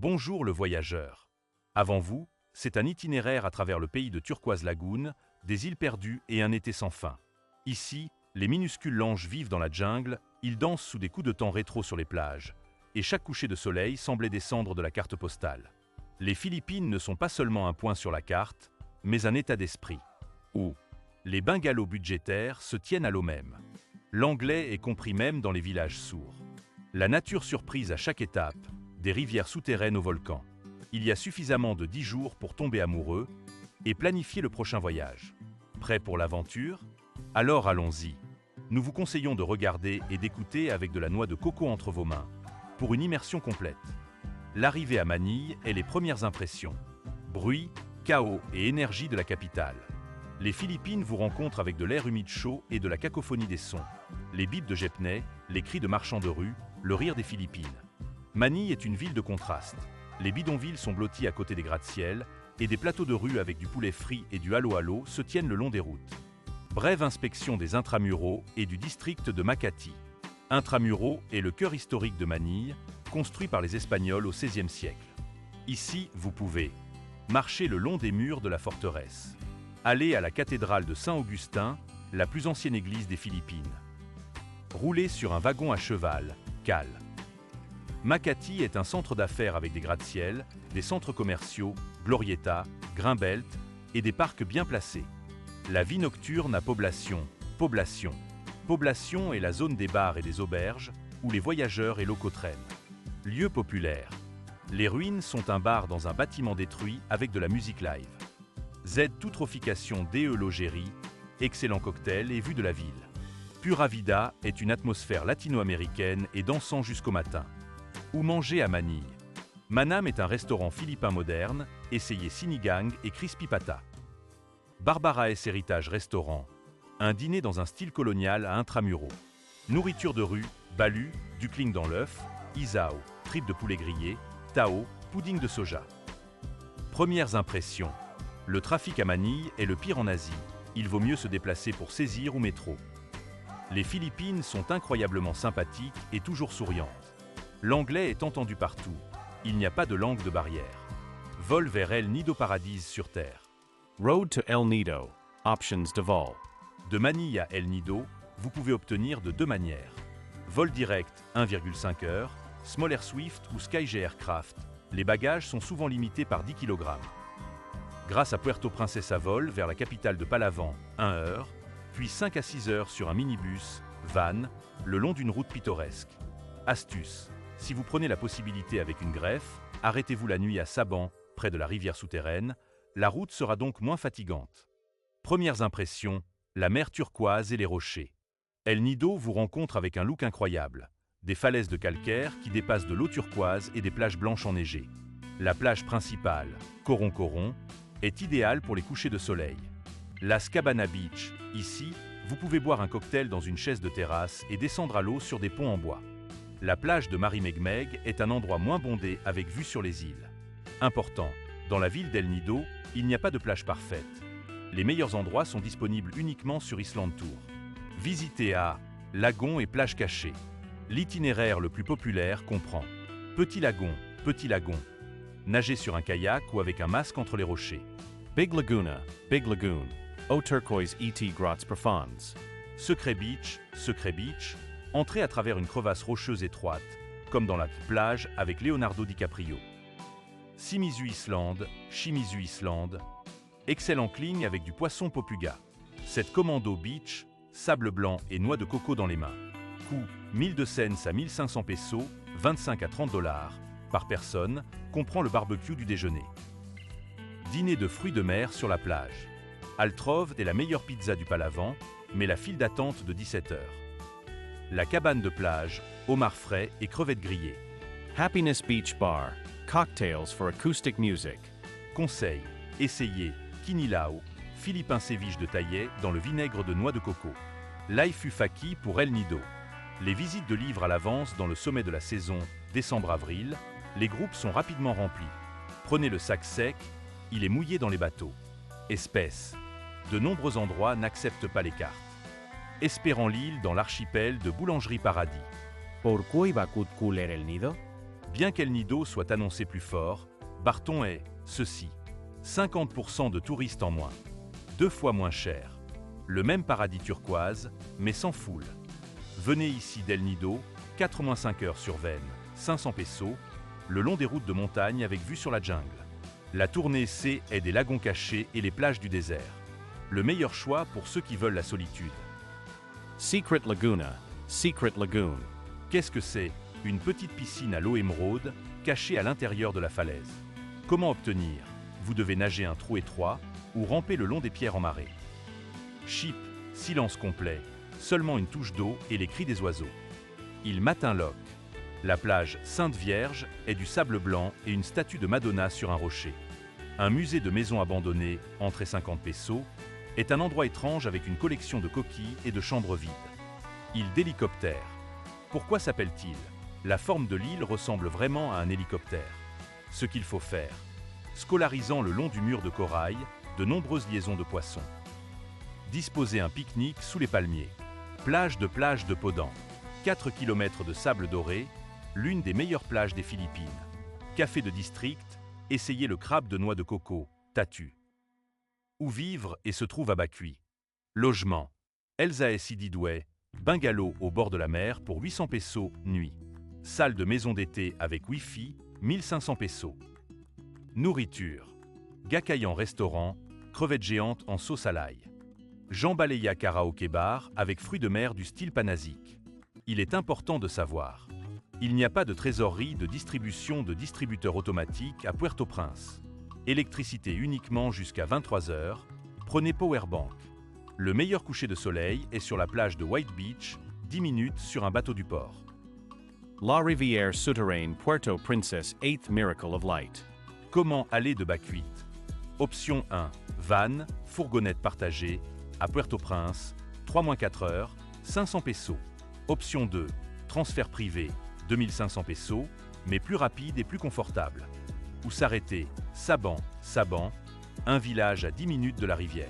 Bonjour le voyageur. Avant vous, c'est un itinéraire à travers le pays de Turquoise Lagoon, des îles perdues et un été sans fin. Ici, les minuscules langes vivent dans la jungle, ils dansent sous des coups de temps rétro sur les plages, et chaque coucher de soleil semblait descendre de la carte postale. Les Philippines ne sont pas seulement un point sur la carte, mais un état d'esprit, où les bungalows budgétaires se tiennent à l'eau même. L'anglais est compris même dans les villages sourds. La nature surprise à chaque étape, des rivières souterraines au volcan. Il y a suffisamment de 10 jours pour tomber amoureux et planifier le prochain voyage. Prêt pour l'aventure? Alors allons-y. Nous vous conseillons de regarder et d'écouter avec de la noix de coco entre vos mains, pour une immersion complète. L'arrivée à Manille est les premières impressions. Bruit, chaos et énergie de la capitale. Les Philippines vous rencontrent avec de l'air humide chaud et de la cacophonie des sons. Les bips de Jepney, les cris de marchands de rue, le rire des Philippines. Manille est une ville de contraste. Les bidonvilles sont blottis à côté des gratte-ciel et des plateaux de rue avec du poulet frit et du halo-halo se tiennent le long des routes. Brève inspection des intramuraux et du district de Makati. Intramuraux est le cœur historique de Manille, construit par les Espagnols au XVIe siècle. Ici, vous pouvez marcher le long des murs de la forteresse, aller à la cathédrale de Saint-Augustin, la plus ancienne église des Philippines, rouler sur un wagon à cheval, cale. Makati est un centre d'affaires avec des gratte-ciel, des centres commerciaux, glorietta, greenbelt et des parcs bien placés. La vie nocturne à Poblacion. Poblacion est la zone des bars et des auberges où les voyageurs et locaux traînent. Lieu populaire. Les ruines sont un bar dans un bâtiment détruit avec de la musique live. Z Tutrofication DE Logérie, excellent cocktail et vue de la ville. Pura Vida est une atmosphère latino-américaine et dansant jusqu'au matin. Où manger à Manille? Manam est un restaurant philippin moderne, essayez Sinigang et Crispy Pata. Barbara S Héritage Restaurant, un dîner dans un style colonial à Intramuraux. Nourriture de rue, balu, duckling dans l'œuf, isao, tripes de poulet grillé, tao, pudding de soja. Premières impressions. Le trafic à Manille est le pire en Asie. Il vaut mieux se déplacer pour saisir ou métro. Les Philippines sont incroyablement sympathiques et toujours souriantes. L'anglais est entendu partout. Il n'y a pas de langue de barrière. Vol vers El Nido Paradise sur terre. Road to El Nido. Options de vol. De Manille à El Nido, vous pouvez obtenir de deux manières. Vol direct 1,5 heures, Small Air Swift ou SkyJ Aircraft. Les bagages sont souvent limités par 10 kg. Grâce à Puerto Princesa vol vers la capitale de Palawan, 1 heure, puis 5 à 6 heures sur un minibus, van, le long d'une route pittoresque. Astuce. Si vous prenez la possibilité avec une greffe, arrêtez-vous la nuit à Saban, près de la rivière souterraine, la route sera donc moins fatigante. Premières impressions, la mer turquoise et les rochers. El Nido vous rencontre avec un look incroyable. Des falaises de calcaire qui dépassent de l'eau turquoise et des plages blanches enneigées. La plage principale, Coron Coron, est idéale pour les couchers de soleil. Las Cabana Beach, ici, vous pouvez boire un cocktail dans une chaise de terrasse et descendre à l'eau sur des ponts en bois. La plage de Marimegmeg est un endroit moins bondé avec vue sur les îles. Important, dans la ville d'El Nido, il n'y a pas de plage parfaite. Les meilleurs endroits sont disponibles uniquement sur Island Tour. Visitez à Lagon et plage cachée. L'itinéraire le plus populaire comprend Petit Lagon, nager sur un kayak ou avec un masque entre les rochers. Big Laguna. Big Lagoon. Eau turquoise et grottes profondes. Secret Beach, entrez à travers une crevasse rocheuse étroite, comme dans la plage avec Leonardo DiCaprio. Shimizu Island, excellent cling avec du poisson popuga. Cette Commando Beach, sable blanc et noix de coco dans les mains. Coût 1200 cents à 1500 pesos, 25 à 30 $, par personne, comprend le barbecue du déjeuner. Dîner de fruits de mer sur la plage. Altrove est la meilleure pizza du Palawan, mais la file d'attente de 17 heures. La cabane de plage, homards frais et crevettes grillées. Happiness Beach Bar. Cocktails for acoustic music. Conseil, essayez Kinilao, philippin séviche de taillet dans le vinaigre de noix de coco. Laifu Faki pour El Nido. Les visites de livres à l'avance dans le sommet de la saison, décembre-avril, les groupes sont rapidement remplis. Prenez le sac sec, il est mouillé dans les bateaux. Espèces. De nombreux endroits n'acceptent pas les cartes. Espérant l'île dans l'archipel de Boulangerie Paradis. ¿Por qué iba a El Nido? Bien qu'El Nido soit annoncé plus fort, Barton est, ceci, 50% de touristes en moins, 2 fois moins cher. Le même paradis turquoise, mais sans foule. Venez ici d'El Nido, 4-5 heures sur Venne, 500 pesos, le long des routes de montagne avec vue sur la jungle. La tournée C est des lagons cachés et les plages du désert. Le meilleur choix pour ceux qui veulent la solitude. Secret Laguna, Secret Lagoon. Qu'est-ce que c'est? Une petite piscine à l'eau émeraude, cachée à l'intérieur de la falaise. Comment obtenir? Vous devez nager un trou étroit ou ramper le long des pierres en marée. Chip, silence complet, seulement une touche d'eau et les cris des oiseaux. Il matin-loc. La plage Sainte-Vierge est du sable blanc et une statue de Madonna sur un rocher. Un musée de maisons abandonnées, entrée 50 pesos, est un endroit étrange avec une collection de coquilles et de chambres vides. Île d'hélicoptère. Pourquoi s'appelle-t-il? La forme de l'île ressemble vraiment à un hélicoptère. Ce qu'il faut faire. Scolarisant le long du mur de corail, de nombreuses liaisons de poissons. Disposer un pique-nique sous les palmiers. Plage de Podan. 4 km de sable doré, l'une des meilleures plages des Philippines. Café de district, essayez le crabe de noix de coco, Tatu. Où vivre et se trouve à Bakui. Logement. Elsa et Sididoué, bungalow au bord de la mer pour 800 pesos nuit. Salle de maison d'été avec Wi-Fi, 1500 pesos. Nourriture. Gakayan restaurant, crevettes géantes en sauce à l'ail. Jambalaya karaoké bar avec fruits de mer du style panasique. Il est important de savoir. Il n'y a pas de trésorerie de distribution de distributeurs automatiques à Puerto-Prince. Électricité uniquement jusqu'à 23 h. Prenez Powerbank. Le meilleur coucher de soleil est sur la plage de White Beach, 10 minutes sur un bateau du port. La Rivière Souterraine Puerto Princess 8th Miracle of Light. Comment aller de Bacuit? Option 1. Van, fourgonnette partagée, à Puerto-Prince, 3-4 heures, 500 pesos. Option 2. Transfert privé, 2500 pesos, mais plus rapide et plus confortable. Où s'arrêter? Saban, un village à 10 minutes de la rivière.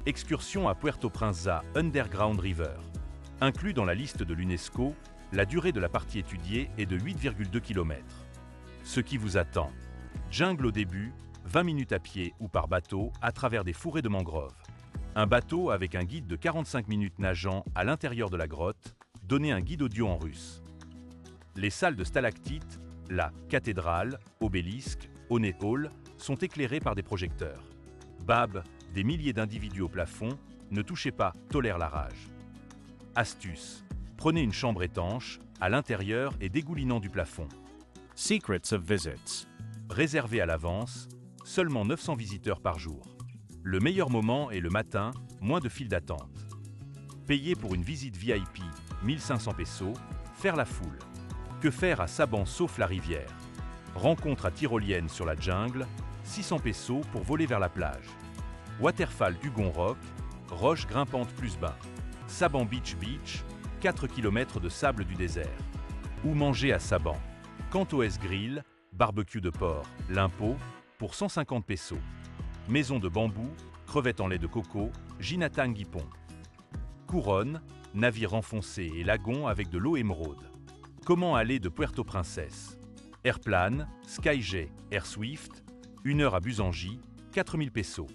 Excursion à Puerto Princesa Underground River. Inclus dans la liste de l'UNESCO, la durée de la partie étudiée est de 8,2 km. Ce qui vous attend. Jungle au début, 20 minutes à pied ou par bateau à travers des forêts de mangroves. Un bateau avec un guide de 45 minutes nageant à l'intérieur de la grotte, donner un guide audio en russe. Les salles de stalactites, la cathédrale, obélisque, Honey Hall, sont éclairées par des projecteurs. Bab, des milliers d'individus au plafond, ne touchez pas, tolère la rage. Astuce. Prenez une chambre étanche, à l'intérieur et dégoulinant du plafond. Secrets of Visits. Réservé à l'avance, seulement 900 visiteurs par jour. Le meilleur moment est le matin, moins de file d'attente. Payer pour une visite VIP, 1500 pesos, faire la foule. Que faire à Saban sauf la rivière? Rencontre à tyrolienne sur la jungle, 600 pesos pour voler vers la plage. Waterfall Hugon Rock, roche grimpante plus bain. Saban Beach, 4 km de sable du désert. Où manger à Saban? Cantoès Grill, barbecue de porc, l'impôt, pour 150 pesos. Maison de bambou, crevettes en lait de coco, Ginatang Guipon. Couronne, navire enfoncé et lagon avec de l'eau émeraude. Comment aller de Puerto Princess? Airplane, Skyjet, Air Swift, 1 heure à Busangi, 4000 pesos.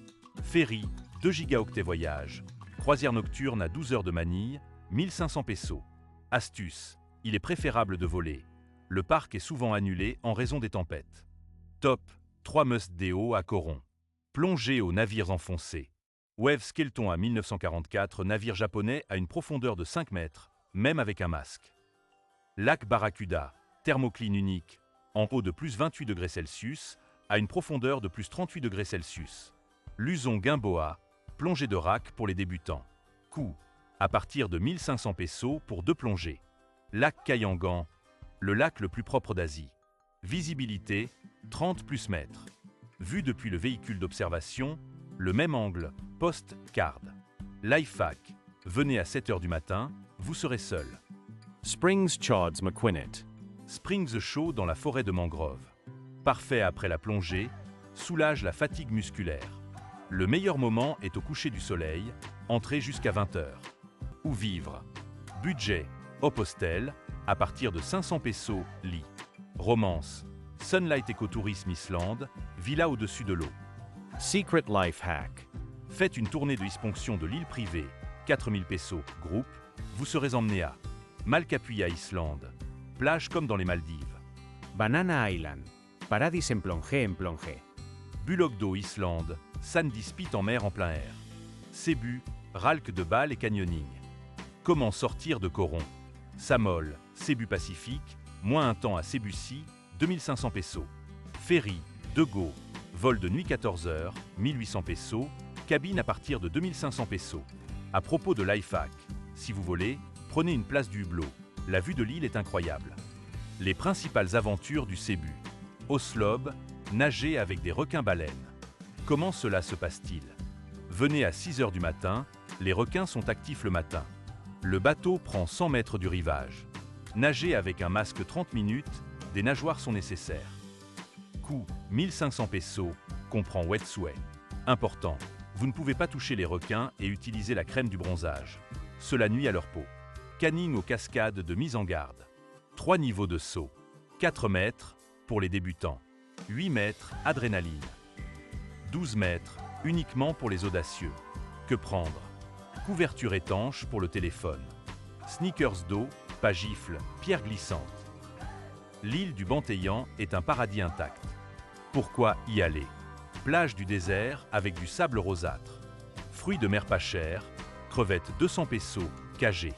Ferry, 2 gigaoctets voyage. Croisière nocturne à 12 heures de Manille, 1500 pesos. Astuce, il est préférable de voler. Le parc est souvent annulé en raison des tempêtes. Top, 3 must-do à Coron. Plongée aux navires enfoncés. Wave Skeleton à 1944, navire japonais à une profondeur de 5 mètres, même avec un masque. Lac Barracuda, thermocline unique, en haut de plus 28 degrés Celsius, à une profondeur de plus 38 degrés Celsius. Luzon Guimboa, plongée de rack pour les débutants. Coût, à partir de 1500 pesos pour 2 plongées. Lac Kayangan, le lac le plus propre d'Asie. Visibilité, 30 plus mètres. Vue depuis le véhicule d'observation, le même angle, post-card. Lifehack, venez à 7 h du matin, vous serez seul. Springs Chods McQuinnett. Springs chaud dans la forêt de mangrove. Parfait après la plongée, soulage la fatigue musculaire. Le meilleur moment est au coucher du soleil, entrée jusqu'à 20 h. Où vivre? Budget, Hostel, à partir de 500 pesos, lit. Romance. Sunlight Ecotourisme Islande, villa au-dessus de l'eau. Secret life hack. Faites une tournée de Isponction de l'île privée, 4000 pesos, groupe, vous serez emmené à Malcapuia Islande, plage comme dans les Maldives. Banana Island. Paradis en plongée. Bulogdo Islande, Sandy Spit en mer en plein air. Cebu, Ralk de Bâle et canyoning. Comment sortir de Coron? Samol, Cebu Pacifique, moins un temps à Cebucy, 2500 pesos. Ferry, Dego, vol de nuit 14 heures, 1800 pesos, cabine à partir de 2500 pesos. À propos de life hack, si vous volez, prenez une place du hublot. La vue de l'île est incroyable. Les principales aventures du Cebu. Oslob, nager avec des requins-baleines. Comment cela se passe-t-il? Venez à 6 heures du matin, les requins sont actifs le matin. Le bateau prend 100 mètres du rivage. Nager avec un masque 30 minutes, des nageoires sont nécessaires. Coût 1500 pesos, comprend wetsuit. Important, vous ne pouvez pas toucher les requins et utiliser la crème du bronzage. Cela nuit à leur peau. Canning aux cascades de mise en garde. 3 niveaux de saut. 4 mètres pour les débutants. 8 mètres adrénaline. 12 mètres uniquement pour les audacieux. Que prendre? Couverture étanche pour le téléphone. Sneakers d'eau, pas gifle, pierre glissante. L'île du Banteillan est un paradis intact. Pourquoi y aller? Plage du désert avec du sable rosâtre. Fruits de mer pas chers, crevettes 200 pesos, KG.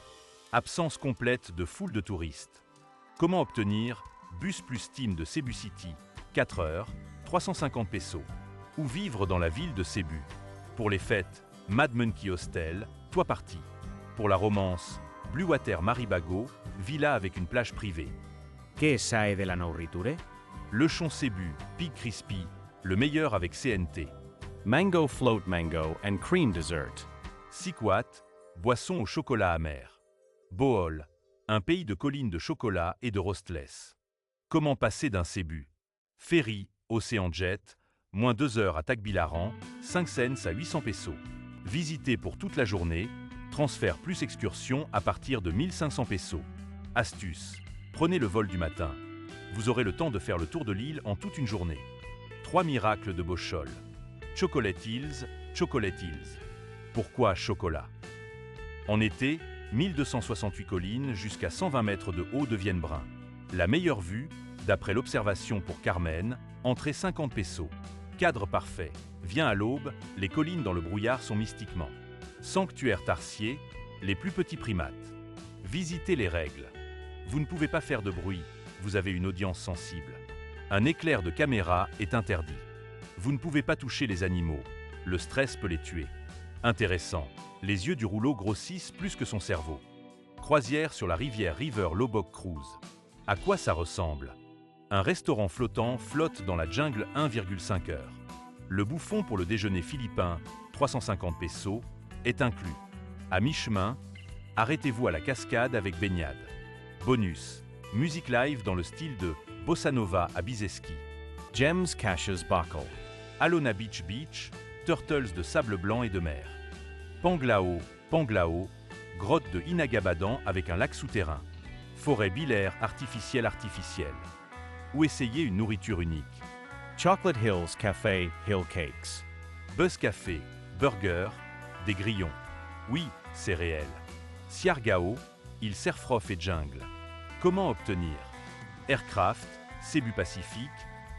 Absence complète de foule de touristes. Comment obtenir bus plus team de Cebu City, 4 heures, 350 pesos. Ou vivre dans la ville de Cebu. Pour les fêtes, Mad Monkey Hostel, toit parti. Pour la romance, Blue Water Maribago, villa avec une plage privée. ¿Qué sae de la nourriture? Lechon Cebu, Pig Crispy, le meilleur avec CNT. Mango float mango and cream dessert. Sikwat, boisson au chocolat amer. Bohol, un pays de collines de chocolat et de rostless. Comment passer d'un Cebu? Ferry, Océan Jet, moins 2 heures à Tagbilaran, 5 cents à 800 pesos. Visiter pour toute la journée, transfert plus excursion à partir de 1500 pesos. Astuce, prenez le vol du matin. Vous aurez le temps de faire le tour de l'île en toute une journée. 3 miracles de Bochol. Chocolate Hills. Pourquoi chocolat? En été, 1268 collines jusqu'à 120 mètres de haut deviennent bruns. La meilleure vue, d'après l'observation pour Carmen, entrée 50 pesos. Cadre parfait. Vient à l'aube, les collines dans le brouillard sont mystiquement. Sanctuaire tarsier, les plus petits primates. Visitez les règles. Vous ne pouvez pas faire de bruit, vous avez une audience sensible. Un éclair de caméra est interdit. Vous ne pouvez pas toucher les animaux, le stress peut les tuer. Intéressant, les yeux du rouleau grossissent plus que son cerveau. Croisière sur la rivière River Lobok Cruise. À quoi ça ressemble? Un restaurant flottant flotte dans la jungle 1,5 heures. Le bouffon pour le déjeuner philippin, 350 pesos, est inclus. À mi-chemin, arrêtez-vous à la cascade avec baignade. Bonus, musique live dans le style de Bossa Nova à Bizeski. Gems Caches Buckle. Alona Beach, turtles de sable blanc et de mer. Panglao, grotte de Inagabadan avec un lac souterrain. Forêt bilaire artificielle. Ou essayer une nourriture unique. Chocolate Hills Cafe Hill Cakes. Buzz Café, burger, des grillons. Oui, c'est réel. Siargao, île Serfrof et jungle. Comment obtenir? Aircraft, Cebu Pacifique,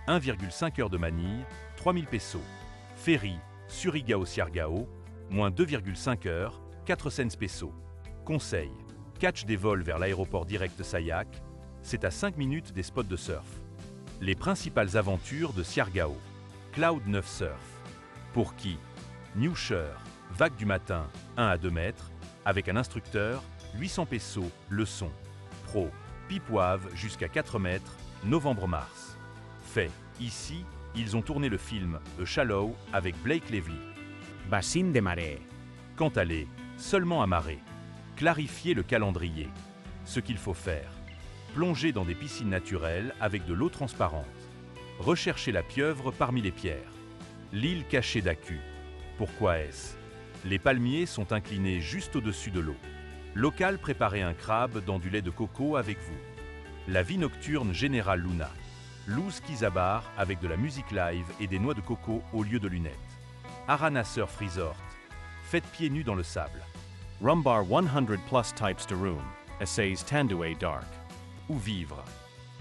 1,5 heures de Manille, 3000 pesos. Ferry, Surigao-Siargao, moins 2,5 heures, 4 cents pesos. Conseil, catch des vols vers l'aéroport direct Sayak, c'est à 5 minutes des spots de surf. Les principales aventures de Siargao. Cloud 9 Surf. Pour qui? Newshire, vague du matin, 1 à 2 mètres, avec un instructeur, 800 pesos, leçon. Pro, pipoave jusqu'à 4 mètres, novembre-mars. Fait, ici, ils ont tourné le film A Shallow avec Blake Lively. Bassin de marée. Quant à les, seulement à marée. Clarifier le calendrier. Ce qu'il faut faire. Plonger dans des piscines naturelles avec de l'eau transparente. Rechercher la pieuvre parmi les pierres. L'île cachée d'Aku. Pourquoi est-ce? Les palmiers sont inclinés juste au-dessus de l'eau. Local, préparez un crabe dans du lait de coco avec vous. La vie nocturne générale Luna. Luz Kizabar avec de la musique live et des noix de coco au lieu de lunettes. Arana Surf Resort. Faites pieds nus dans le sable. Rumbar 100 plus types de room, essays Tandoué dark. Où vivre?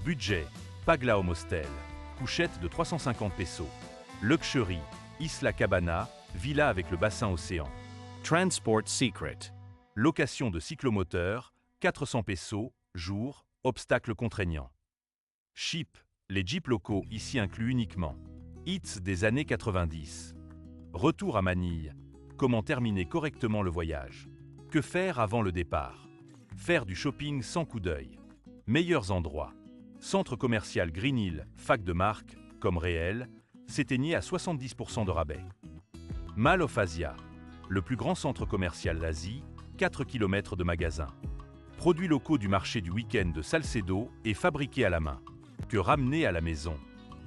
Budget, Pagla Home Hostel, couchette de 350 pesos. Luxury, Isla Cabana, villa avec le bassin océan. Transport secret. Location de cyclomoteur, 400 pesos, jour, obstacle contraignant. Chip, les jeeps locaux ici inclus uniquement. Hits des années 90. Retour à Manille. Comment terminer correctement le voyage? Que faire avant le départ? Faire du shopping sans coup d'œil. Meilleurs endroits. Centre commercial Green Hill, fac de marque, comme réel, s'éteignait à 70% de rabais. Mall of Asia, le plus grand centre commercial d'Asie, 4 km de magasins. Produits locaux du marché du week-end de Salcedo et fabriqués à la main. Que ramener à la maison?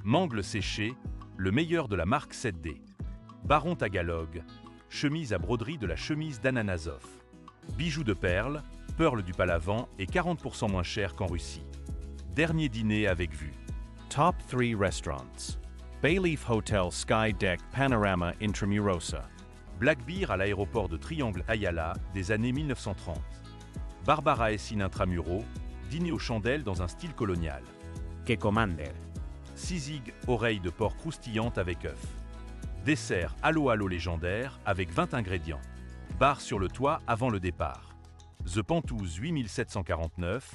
Mangle séché, le meilleur de la marque 7D. Baron Tagalog, chemise à broderie de la chemise d'Ananasov. Bijoux de perles, Pearl du Palavant est 40% moins cher qu'en Russie. Dernier dîner avec vue. Top 3 restaurants. Bayleaf Hotel Sky Deck Panorama Intramurosa. Black Beer à l'aéroport de Triangle Ayala des années 1930. Barbara Essine Intramuro, dîner aux chandelles dans un style colonial. Que commander. Sisig, oreille de porc croustillante avec œuf. Dessert Allo Allo légendaire avec 20 ingrédients. Bar sur le toit avant le départ. The Pentouse 8749,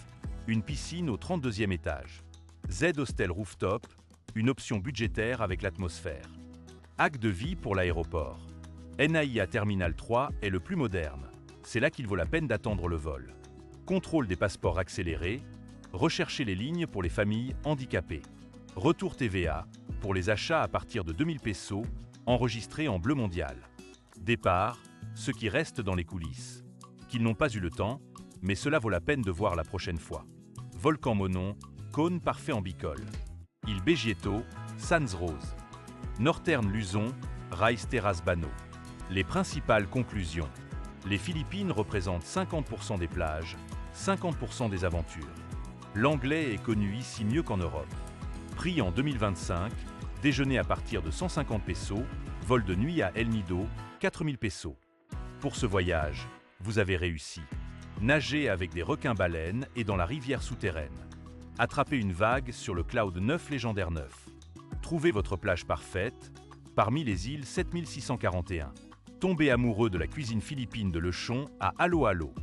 une piscine au 32e étage. Z Hostel Rooftop, une option budgétaire avec l'atmosphère. Hack de vie pour l'aéroport. NAIA Terminal 3 est le plus moderne. C'est là qu'il vaut la peine d'attendre le vol. Contrôle des passeports accélérés. Recherchez les lignes pour les familles handicapées. Retour TVA pour les achats à partir de 2000 pesos, enregistrés en bleu mondial. Départ, ceux qui restent dans les coulisses. Qu'ils n'ont pas eu le temps, mais cela vaut la peine de voir la prochaine fois. Volcan Monon, cône parfait en bicole. Île Begieto, Sans Rose. Northern Luzon, Rice Terrace Bano. Les principales conclusions. Les Philippines représentent 50% des plages, 50% des aventures. L'anglais est connu ici mieux qu'en Europe. Prix en 2025, déjeuner à partir de 150 pesos, vol de nuit à El Nido, 4000 pesos. Pour ce voyage, vous avez réussi. Nagez avec des requins-baleines et dans la rivière souterraine. Attrapez une vague sur le Cloud 9 légendaire 9. Trouvez votre plage parfaite parmi les îles 7641. Tombez amoureux de la cuisine philippine de Lechon à Allo Allo.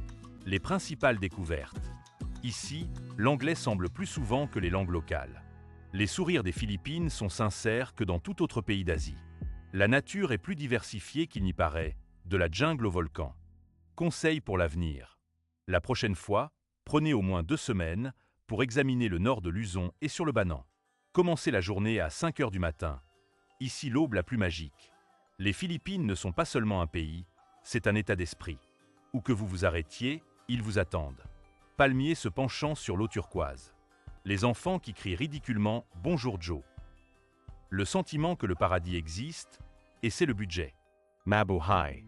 Les principales découvertes. Ici, l'anglais semble plus souvent que les langues locales. Les sourires des Philippines sont sincères que dans tout autre pays d'Asie. La nature est plus diversifiée qu'il n'y paraît, de la jungle au volcan. Conseil pour l'avenir. La prochaine fois, prenez au moins 2 semaines pour examiner le nord de Luzon et sur le Banan. Commencez la journée à 5 h du matin. Ici l'aube la plus magique. Les Philippines ne sont pas seulement un pays, c'est un état d'esprit. Où que vous vous arrêtiez, ils vous attendent. Palmiers se penchant sur l'eau turquoise. Les enfants qui crient ridiculement « Bonjour Joe ». Le sentiment que le paradis existe, et c'est le budget. Mabuhay.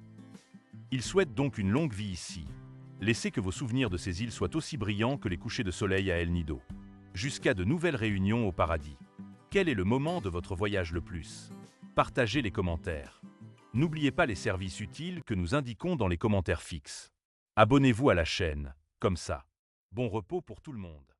Ils souhaitent donc une longue vie ici. Laissez que vos souvenirs de ces îles soient aussi brillants que les couchers de soleil à El Nido. Jusqu'à de nouvelles réunions au paradis. Quel est le moment de votre voyage le plus? Partagez les commentaires. N'oubliez pas les services utiles que nous indiquons dans les commentaires fixes. Abonnez-vous à la chaîne, comme ça. Bon repos pour tout le monde.